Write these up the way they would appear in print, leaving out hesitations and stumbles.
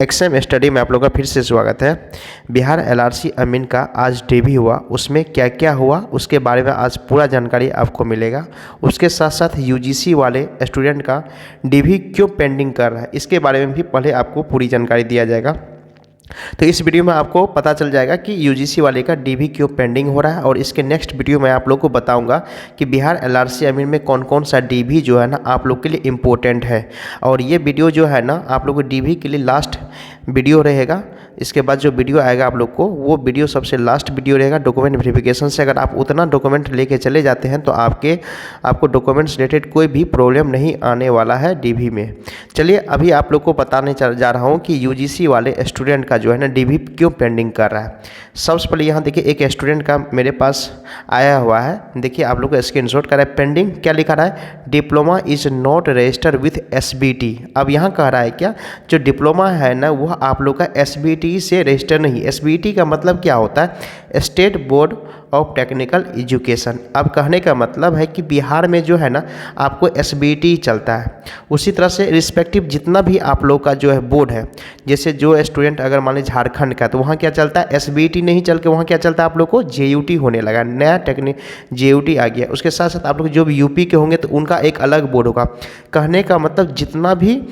XM study में आप लोगों का फिर से स्वागत है। बिहार एलआरसी अमीन का आज डेब्यू हुआ, उसमें क्या क्या हुआ उसके बारे में आज पूरा जानकारी आपको मिलेगा। उसके साथ साथ यूजीसी वाले स्टूडेंट का डेब्यू क्यों पेंडिंग कर रहा है इसके बारे में भी पहले आपको पूरी जानकारी दिया जाएगा। तो इस वीडियो में आपको पता चल जाएगा कि यूजीसी वाले का डीबी क्यों पेंडिंग हो रहा है, और इसके नेक्स्ट वीडियो में आप लोग को बताऊंगा कि बिहार एलआरसी अमीन में कौन कौन सा डीबी जो है ना आप लोग के लिए इम्पोर्टेंट है। और ये वीडियो जो है ना आप लोग को डीबी के लिए लास्ट वीडियो रहेगा। इसके बाद जो वीडियो आएगा आप लोग को वो वीडियो सबसे लास्ट वीडियो रहेगा डॉक्यूमेंट वेरिफिकेशन से। अगर आप उतना डॉक्यूमेंट लेके चले जाते हैं तो आपको डॉक्यूमेंट्स रिलेटेड कोई भी प्रॉब्लम नहीं आने वाला है डीबी में। चलिए अभी आप लोग को बताने जा रहा हूँ कि यूजीसी वाले स्टूडेंट का जो है ना डीबी क्यों पेंडिंग कर रहा है। सबसे पहले यहाँ देखिए एक स्टूडेंट का मेरे पास आया हुआ है, देखिए आप लोग को स्क्रीनशॉट कर रहा है। पेंडिंग क्या लिखा रहा है, diploma is not registered with SBT. अब यहाँ कह रहा है क्या, जो डिप्लोमा है ना वह आप लोग का एसबीटी से रजिस्टर नहीं। एसबीटी का मतलब क्या होता है, state board of technical education. अब कहने का मतलब है कि बिहार में जो है ना आपको एसबीटी चलता है। उसी तरह से रिस्पेक्टिव जितना भी आप लोग का जो है बोर्ड है, जैसे जो स्टूडेंट अगर मान लीजिए झारखंड का तो वहाँ क्या चलता है, एसबीटी नहीं चल के वहाँ क्या चलता है आप लोग को जेयूटी होने लगा, नया जेयूटी आ गया। उसके साथ साथ आप लोग जो भी यूपी के होंगे तो उनका एक अलग बोर्ड होगा। कहने का मतलब जितना भी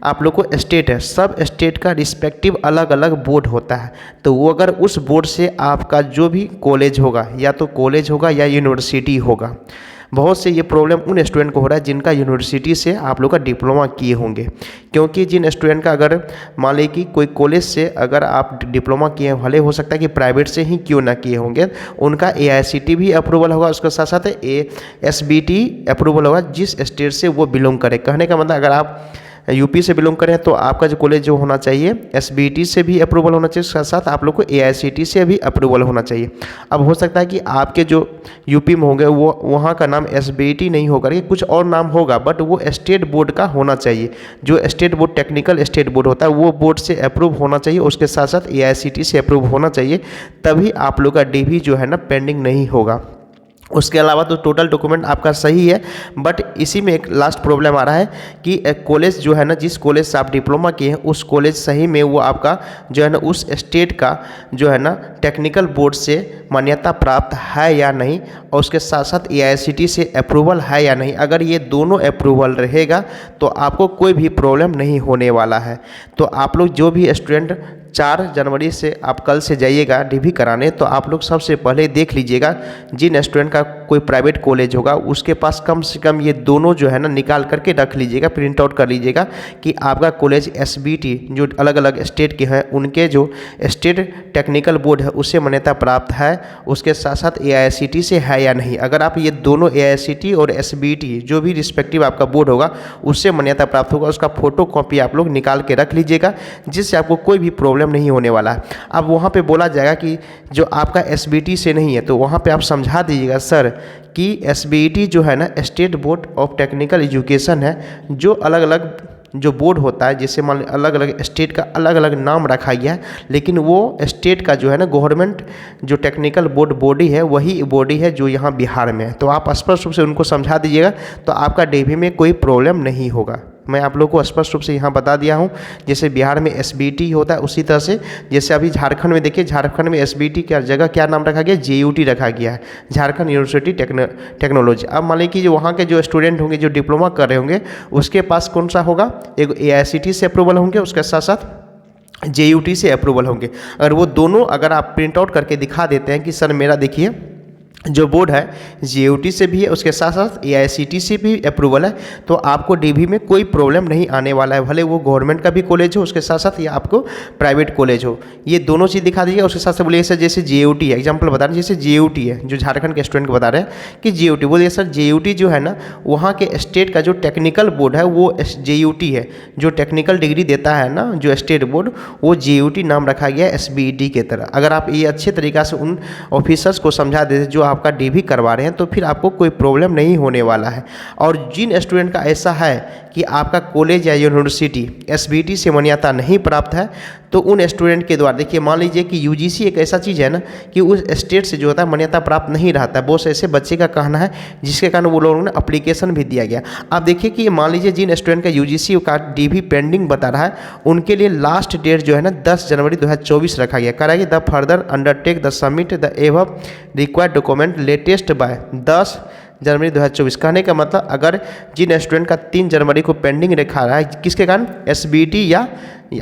आप लोग को स्टेट है, सब स्टेट का रिस्पेक्टिव अलग अलग बोर्ड होता है। तो वो अगर उस बोर्ड से आपका जो भी कॉलेज होगा या तो कॉलेज होगा या यूनिवर्सिटी होगा। बहुत से ये प्रॉब्लम उन स्टूडेंट को हो रहा है जिनका यूनिवर्सिटी से आप लोग का डिप्लोमा किए होंगे, क्योंकि जिन स्टूडेंट का अगर मान लीजिए कि कोई कॉलेज से अगर आप डिप्लोमा किए हैं, भले हो सकता है कि प्राइवेट से ही क्यों ना किए होंगे, उनका एआईसीटी भी अप्रूवल होगा, उसके साथ साथ एसबीटी अप्रूवल होगा जिस स्टेट से वो बिलोंग करे। कहने का मतलब अगर आप यूपी से बिलोंग करें तो आपका जो कॉलेज जो होना चाहिए एसबीटी से भी अप्रूवल होना चाहिए, साथ साथ आप लोग को एआईसीटी से भी अप्रूवल होना चाहिए। अब हो सकता है कि आपके जो यूपी में होंगे वो वहाँ का नाम एसबीटी नहीं होगा, कि कुछ और नाम होगा, बट वो स्टेट बोर्ड का होना चाहिए। जो state board technical state board होता है वो बोर्ड से अप्रूव होना चाहिए, उसके साथ साथ एआईसीटी से अप्रूव होना चाहिए, तभी आप लोग का डीबी जो है ना पेंडिंग नहीं होगा। उसके अलावा तो टोटल डॉक्यूमेंट आपका सही है, बट इसी में एक लास्ट प्रॉब्लम आ रहा है कि कॉलेज जो है ना जिस कॉलेज से आप डिप्लोमा किए हैं उस कॉलेज सही में वो आपका जो है ना उस स्टेट का जो है ना टेक्निकल बोर्ड से मान्यता प्राप्त है या नहीं, और उसके साथ साथ एआईसीटी से अप्रूवल है या नहीं। अगर ये दोनों अप्रूवल रहेगा तो आपको कोई भी प्रॉब्लम नहीं होने वाला है। तो आप लोग जो भी स्टूडेंट 4 जनवरी से आप कल से जाइएगा डीबी कराने, तो आप लोग सबसे पहले देख लीजिएगा जिन स्टूडेंट का कोई प्राइवेट कॉलेज होगा उसके पास कम से कम ये दोनों जो है ना निकाल करके रख लीजिएगा, प्रिंट आउट कर लीजिएगा कि आपका कॉलेज एसबीटी जो अलग अलग स्टेट के हैं उनके जो स्टेट टेक्निकल बोर्ड है उससे मान्यता प्राप्त है, उसके साथ साथ एआईसीटी से है या नहीं। अगर आप ये दोनों एआईसीटी और एसबीटी जो भी रिस्पेक्टिव आपका बोर्ड होगा उससे मान्यता प्राप्त होगा, उसका फोटो कॉपी आप लोग निकाल के रख लीजिएगा, जिससे आपको कोई भी प्रॉब्लम नहीं होने वाला है। अब वहाँ पे बोला जाएगा कि जो आपका एसबीटी से नहीं है तो वहाँ पे आप समझा दीजिएगा सर कि एसबीटी जो है ना state board of technical education है, जो अलग अलग जो बोर्ड होता है, जैसे मान लीजिए अलग अलग स्टेट का अलग अलग नाम रखा गया है, लेकिन वो स्टेट का जो है ना गवर्नमेंट जो टेक्निकल बोर्ड बॉडी है वही बॉडी है जो यहाँ बिहार में है। तो आप स्पष्ट रूप से उनको समझा दीजिएगा तो आपका डीबी में कोई प्रॉब्लम नहीं होगा। मैं आप लोग को स्पष्ट रूप से यहाँ बता दिया हूँ, जैसे बिहार में एसबीटी होता है उसी तरह से जैसे अभी झारखंड में देखिए, झारखंड में एसबीटी क्या जगह क्या नाम रखा गया, जेयूटी रखा गया है, झारखंड यूनिवर्सिटी टेक्नोलॉजी। अब मान लीजिए कि जो वहाँ के जो स्टूडेंट होंगे जो डिप्लोमा कर रहे होंगे उसके पास कौन सा होगा, एक एआईसीटी से अप्रूवल होंगे, उसके साथ साथ जेयूटी से अप्रूवल होंगे। अगर वो दोनों अगर आप प्रिंट आउट करके दिखा देते हैं कि सर मेरा देखिए जो बोर्ड है जेयूटी से भी है, उसके साथ साथ एआईसीटी से भी अप्रूवल है, तो आपको डीबी में कोई प्रॉब्लम नहीं आने वाला है। भले वो गवर्नमेंट का भी कॉलेज हो उसके साथ साथ या आपको प्राइवेट कॉलेज हो, ये दोनों चीज़ दिखा दीजिएगा। उसके साथ साथ बोलिए सर जैसे जेयूटी है, एग्जांपल बता रहे हैं, जैसे जेयूटी है जो झारखंड के स्टूडेंट को बता रहे हैं कि जेयूटी, बोलिए सर जेयूटी जो है ना वहाँ के स्टेट का जो टेक्निकल बोर्ड है वो जेयूटी है, जो टेक्निकल डिग्री देता है ना जो स्टेट बोर्ड वो जेयूटी नाम रखा गया है एसबीटी की तरह। अगर आप ये अच्छे तरीक़ा से उन ऑफिसर्स को समझा देते जो आपका डीवी करवा रहे हैं तो फिर आपको कोई प्रॉब्लम नहीं होने वाला है। और जिन स्टूडेंट का ऐसा है कि आपका कॉलेज या यूनिवर्सिटी एसबीटी से मान्यता नहीं प्राप्त है, तो उन स्टूडेंट के द्वारा देखिए, मान लीजिए कि यूजीसी एक ऐसा चीज़ है ना कि उस स्टेट से जो होता है मान्यता प्राप्त नहीं रहता है। बहुत ऐसे बच्चे का कहना है जिसके कारण वो लोगों ने अप्लीकेशन भी दिया गया। आप देखिए कि मान लीजिए जिन स्टूडेंट का यूजीसी का डीवी पेंडिंग बता रहा है, उनके लिए लास्ट डेट जो है ना 10 जनवरी 2024 रखा गया। कह रहा है कि the further undertake the submit the above required document latest by 10 जनवरी 2024। कहने का मतलब अगर जिन स्टूडेंट का 3 जनवरी को पेंडिंग रखा रहा है किसके कारण, एसबीटी या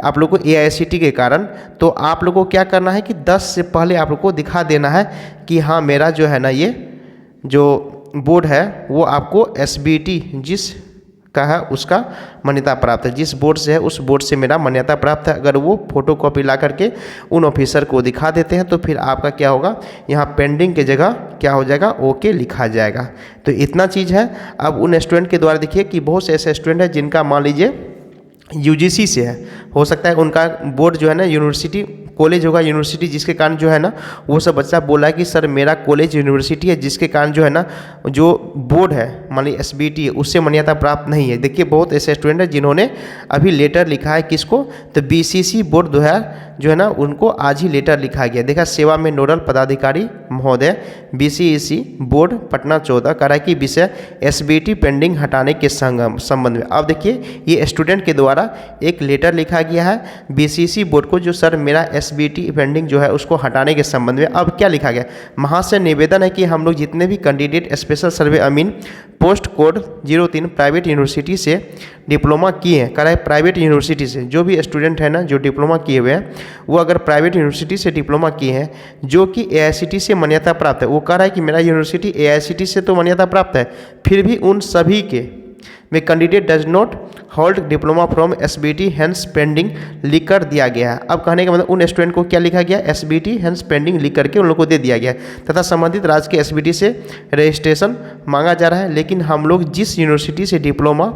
आप लोग को एआईसीटी के कारण, तो आप लोग को क्या करना है कि 10 से पहले आप लोग को दिखा देना है कि हाँ मेरा जो है ना ये जो बोर्ड है वो आपको एसबीटी जिस का है उसका मान्यता प्राप्त है, जिस बोर्ड से है उस बोर्ड से मेरा मान्यता प्राप्त है। अगर वो फोटोकॉपी ला करके उन ऑफिसर को दिखा देते हैं तो फिर आपका क्या होगा, यहाँ पेंडिंग के जगह क्या हो जाएगा, ओके लिखा जाएगा। तो इतना चीज़ है। अब उन स्टूडेंट के द्वारा देखिए कि बहुत से ऐसे स्टूडेंट हैं जिनका मान लीजिए यूजीसी से है, हो सकता है उनका बोर्ड जो है ना यूनिवर्सिटी कॉलेज होगा यूनिवर्सिटी, जिसके कारण जो है ना वो सब बच्चा बोला है कि सर मेरा कॉलेज यूनिवर्सिटी है, जिसके कारण जो है ना जो बोर्ड है मान लीजिए एसबीटी है उससे मान्यता प्राप्त नहीं है। देखिए बहुत ऐसे स्टूडेंट हैं जिन्होंने अभी लेटर लिखा है किसको, तो बीसीसी बोर्ड जो है ना उनको आज ही लेटर लिखा गया। देखा सेवा में नोडल पदाधिकारी महोदय बीसीईसी बोर्ड पटना 14 करा की विषय एसबीटी पेंडिंग हटाने के संबंध में। अब देखिए ये स्टूडेंट के द्वारा एक लेटर लिखा गया है बीसीसी बोर्ड को, जो सर मेरा एसबीटी पेंडिंग जो है उसको हटाने के संबंध में। अब क्या लिखा गया, महाशय निवेदन है कि हम लोग जितने भी कैंडिडेट स्पेशल सर्वे अमीन पोस्ट कोड 03 प्राइवेट यूनिवर्सिटी से डिप्लोमा किए हैं, करा है प्राइवेट यूनिवर्सिटी से जो भी स्टूडेंट है ना जो डिप्लोमा किए हुए हैं, वो अगर प्राइवेट यूनिवर्सिटी से डिप्लोमा किए हैं जो कि एआईसीटी से मान्यता प्राप्त है, वो कह रहा है कि मेरा यूनिवर्सिटी एआईसीटी से तो मान्यता प्राप्त है, फिर भी उन सभी के में candidate does not hold diploma from SBT hence pending लिख कर दिया गया है। अब कहने का मतलब उन स्टूडेंट को क्या लिखा गया, एसबीटी हैंस पेंडिंग लिख करके उन लोग को दे दिया गया है तथा संबंधित राज्य के एसबीटी से रजिस्ट्रेशन मांगा जा रहा है। लेकिन हम लोग जिस यूनिवर्सिटी से डिप्लोमा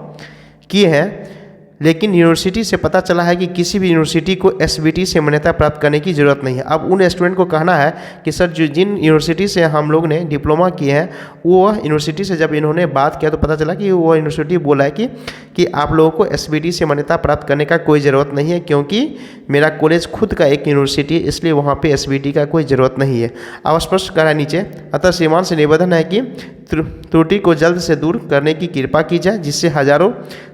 किए हैं, लेकिन यूनिवर्सिटी से पता चला है कि किसी भी यूनिवर्सिटी को एसबीटी से मान्यता प्राप्त करने की ज़रूरत नहीं है। अब उन स्टूडेंट को कहना है कि सर जो जिन यूनिवर्सिटी से हम लोग ने डिप्लोमा किए हैं वो यूनिवर्सिटी से जब इन्होंने बात किया तो पता चला कि वो यूनिवर्सिटी बोला है कि आप लोगों को एसबीटी से मान्यता प्राप्त करने का कोई ज़रूरत नहीं है, क्योंकि मेरा कॉलेज खुद का एक यूनिवर्सिटी है, इसलिए वहाँ पर एसबीटी का कोई ज़रूरत नहीं है। अब स्पष्ट करा नीचे, अतः श्रीमान से निवेदन है कि त्रुटि को जल्द से दूर करने की कृपा की जाए, जिससे हजारों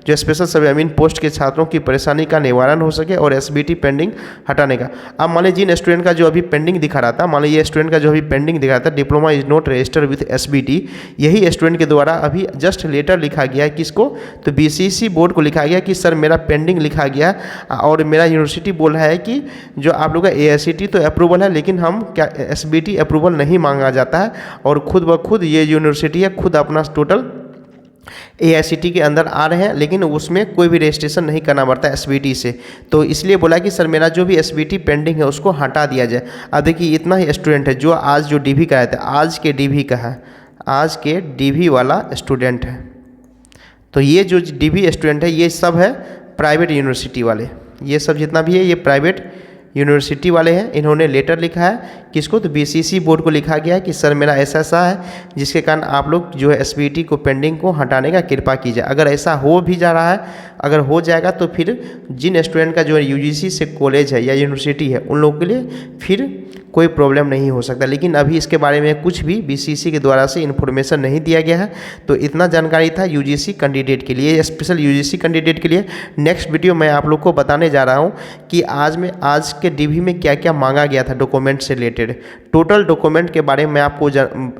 जो स्पेशल सर्वे अमीन पोस्ट के छात्रों की परेशानी का निवारण हो सके और एसबीटी पेंडिंग हटाने का। अब मान लीजिए जिन स्टूडेंट का जो अभी पेंडिंग दिखा रहा था, मान लीजिए स्टूडेंट का जो अभी पेंडिंग दिखा रहा था diploma is not registered with SBT, यही स्टूडेंट के द्वारा अभी जस्ट लेटर लिखा गया है किसको, तो बीसीसी बोर्ड को लिखा गया कि सर मेरा पेंडिंग लिखा गया और मेरा यूनिवर्सिटी बोल रहा है कि जो आप लोग का एआईसीटी तो अप्रूवल है, लेकिन हम क्या एसबीटी अप्रूवल नहीं मांगा जाता है और खुद ब खुद ये यूनिवर्सिटी है खुद अपना टोटल एआईसीटी के अंदर आ रहे हैं, लेकिन उसमें कोई भी रजिस्ट्रेशन नहीं करना पड़ता एसबीटी से। तो इसलिए बोला कि सर मेरा जो भी एसबीटी पेंडिंग है उसको हटा दिया जाए। अब देखिए इतना ही स्टूडेंट है जो आज जो डीवी कराया था, आज के डीवी का है, आज के डीवी वाला स्टूडेंट है। तो ये जो डीवी स्टूडेंट है ये सब है प्राइवेट यूनिवर्सिटी वाले, ये सब जितना भी है ये प्राइवेट यूनिवर्सिटी वाले हैं। इन्होंने लेटर लिखा है किसको, तो बीसीसी बोर्ड को लिखा गया है कि सर मेरा ऐसा है जिसके कारण आप लोग जो है एसबीटी को पेंडिंग को हटाने का कृपा कीजिए। अगर ऐसा हो भी जा रहा है, अगर हो जाएगा तो फिर जिन स्टूडेंट का जो यूजीसी से कॉलेज है या यूनिवर्सिटी है उन लोगों के लिए फिर कोई प्रॉब्लम नहीं हो सकता। लेकिन अभी इसके बारे में कुछ भी बीसीसी के द्वारा से इन्फॉर्मेशन नहीं दिया गया है। तो इतना जानकारी था यूजीसी कैंडिडेट के लिए, स्पेशल यूजीसी कैंडिडेट के लिए। नेक्स्ट वीडियो मैं आप लोग को बताने जा रहा हूँ कि आज के डीवी में क्या क्या मांगा गया था डॉक्यूमेंट से रिलेटेड। टोटल डॉक्यूमेंट के बारे में मैं आपको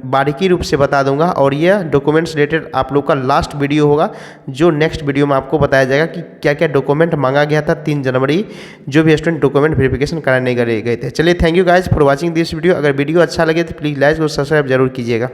बारीकी रूप से बता दूंगा और यह डॉक्यूमेंट से रिलेटेड आप लोग का लास्ट वीडियो होगा, जो नेक्स्ट वीडियो में आपको बताया जाएगा कि क्या क्या डॉक्यूमेंट मांगा गया था 3 जनवरी जो भी स्टूडेंट डॉक्यूमेंट वेरिफिकेशन कराने गए थे। चलिए, thank you guys for watching this video. अगर वीडियो अच्छा लगे तो प्लीज़ लाइक और सब्सक्राइब जरूर कीजिएगा।